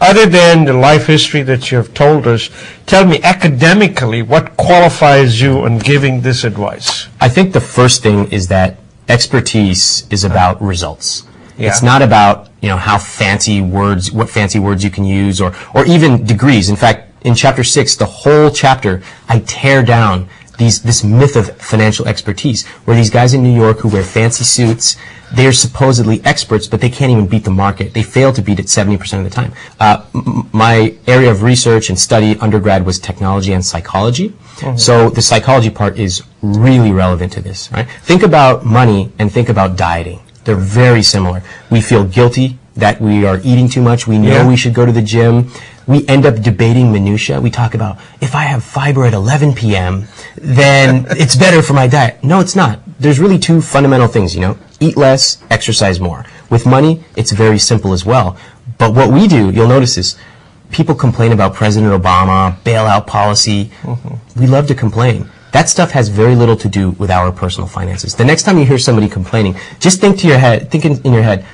Other than the life history that you have told us, tell me academically what qualifies you on giving this advice. I think the first thing is that expertise is about results. Yeah. It's not about, how fancy words, what fancy words you can use, or even degrees. In fact, in chapter 6, the whole chapter, I tear down this myth of financial expertise, where these guys in New York who wear fancy suits, they're supposedly experts, but they can't even beat the market. They fail to beat it 70% of the time. My area of research and study undergrad was technology and psychology. Mm-hmm. So the psychology part is really relevant to this, right? Think about money and think about dieting. They're very similar. We feel guilty that we are eating too much. We know we should go to the gym. We end up debating minutia. We talk about, if I have fiber at 11 p.m., then it's better for my diet. No, it's not. There's really two fundamental things, Eat less, exercise more. With money, it's very simple as well. But what we do, you'll notice is, people complain about President Obama, bailout policy. Mm-hmm. We love to complain. That stuff has very little to do with our personal finances. The next time you hear somebody complaining, just think in your head,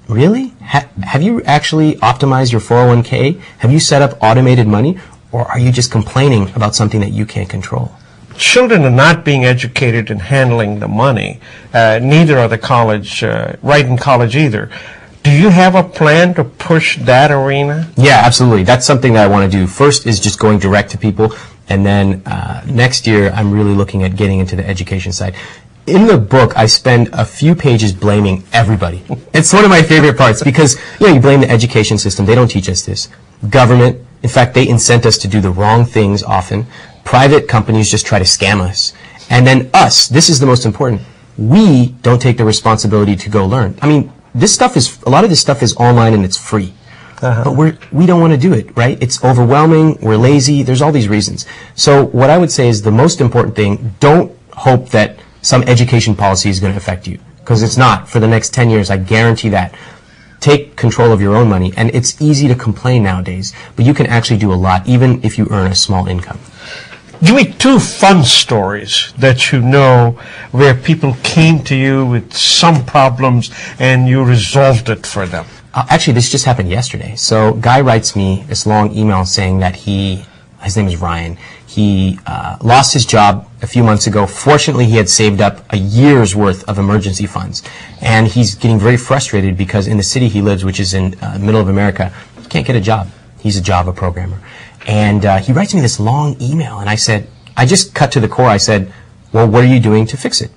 really? Have you actually optimized your 401k? Have you set up automated money? Or are you just complaining about something that you can't control? Children are not being educated in handling the money. Neither are right in college either. Do you have a plan to push that arena? Yeah, absolutely. That's something that I want to do. First is just going direct to people. And then next year, I'm really looking at getting into the education side. In the book, I spend a few pages blaming everybody. It's one of my favorite parts because, you blame the education system. They don't teach us this. Government, in fact, they incent us to do the wrong things often. Private companies just try to scam us. And then us, this is the most important. We don't take the responsibility to go learn. I mean, a lot of this stuff is online and it's free. Uh-huh. But we don't want to do it, right? It's overwhelming. We're lazy. There's all these reasons. So what I would say is the most important thing, don't hope that some education policy is going to affect you, because it's not. For the next 10 years, I guarantee that. Take control of your own money, and it's easy to complain nowadays, but you can actually do a lot, even if you earn a small income. Give me two fun stories that you know where people came to you with some problems and you resolved it for them. Actually, this just happened yesterday. So, guy writes me this long email saying that his name is Ryan. He lost his job a few months ago. Fortunately, he had saved up a year's worth of emergency funds. And he's getting very frustrated because in the city he lives, which is in the middle of America, he can't get a job. He's a Java programmer. And he writes me this long email. And I just cut to the core. I said, well, what are you doing to fix it?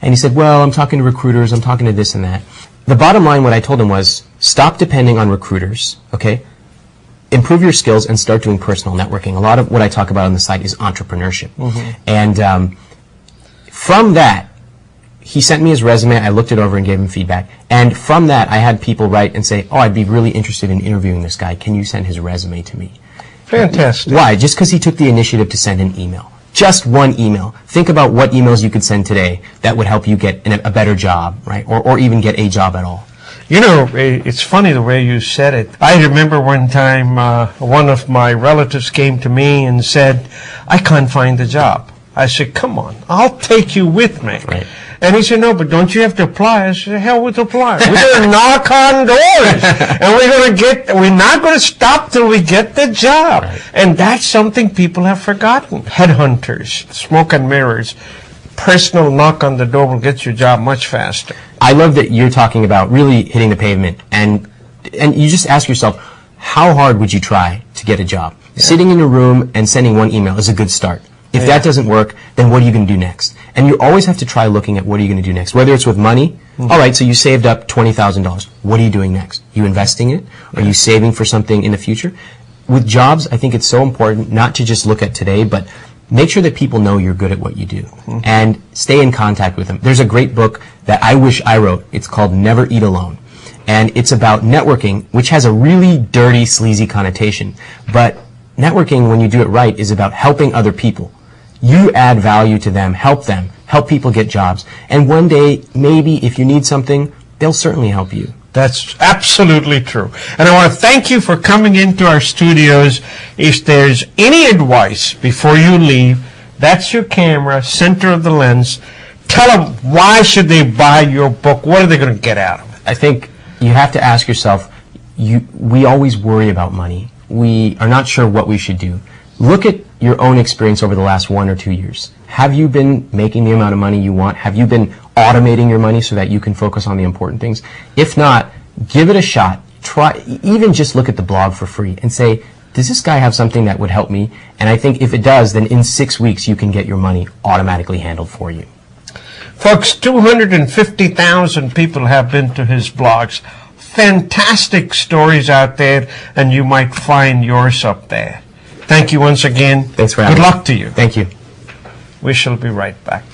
And he said, well, I'm talking to recruiters. I'm talking to this and that. The bottom line, what I told him was, stop depending on recruiters, okay? Improve your skills and start doing personal networking. A lot of what I talk about on the site is entrepreneurship. Mm-hmm. And from that, he sent me his resume. I looked it over and gave him feedback. And from that, I had people write and say, oh, I'd be really interested in interviewing this guy. Can you send his resume to me? Fantastic. Why? Just because he took the initiative to send an email. Just one email. Think about what emails you could send today that would help you get a better job, right? Or even get a job at all. It's funny the way you said it. I remember one time one of my relatives came to me and said, I can't find a job. I said, come on, I'll take you with me. Right. And he said, no, but don't you have to apply? I said, hell with apply. We're going to knock on doors. And we're not going to stop till we get the job. Right. And that's something people have forgotten. Headhunters, smoke and mirrors. Personal knock on the door will get your job much faster. I love that you're talking about really hitting the pavement. And you just ask yourself, how hard would you try to get a job? Yeah. Sitting in a room and sending one email is a good start. If that doesn't work, then what are you going to do next? And you always have to try looking at what are you going to do next. Whether it's with money, all right, so you saved up $20,000. What are you doing next? Are you investing it? Are you saving for something in the future? With jobs, I think it's so important not to just look at today, but make sure that people know you're good at what you do. And stay in contact with them. There's a great book that I wish I wrote. It's called Never Eat Alone. And it's about networking, which has a really dirty, sleazy connotation. But networking, when you do it right, is about helping other people. You add value to them, help people get jobs. And one day, maybe if you need something, they'll certainly help you. That's absolutely true. And I want to thank you for coming into our studios. If there's any advice before you leave, that's your camera, center of the lens. Tell them why should they buy your book? What are they going to get out of it? I think you have to ask yourself, we always worry about money. We are not sure what we should do. Look at your own experience over the last 1 or 2 years. Have you been making the amount of money you want? Have you been automating your money so that you can focus on the important things? If not, give it a shot. Try, even just look at the blog for free and say, does this guy have something that would help me? And I think if it does, then in 6 weeks you can get your money automatically handled for you. Folks, 250,000 people have been to his blogs. Fantastic stories out there, and you might find yours up there. Thank you once again. Thanks for having me. Good luck to you. Thank you. We shall be right back.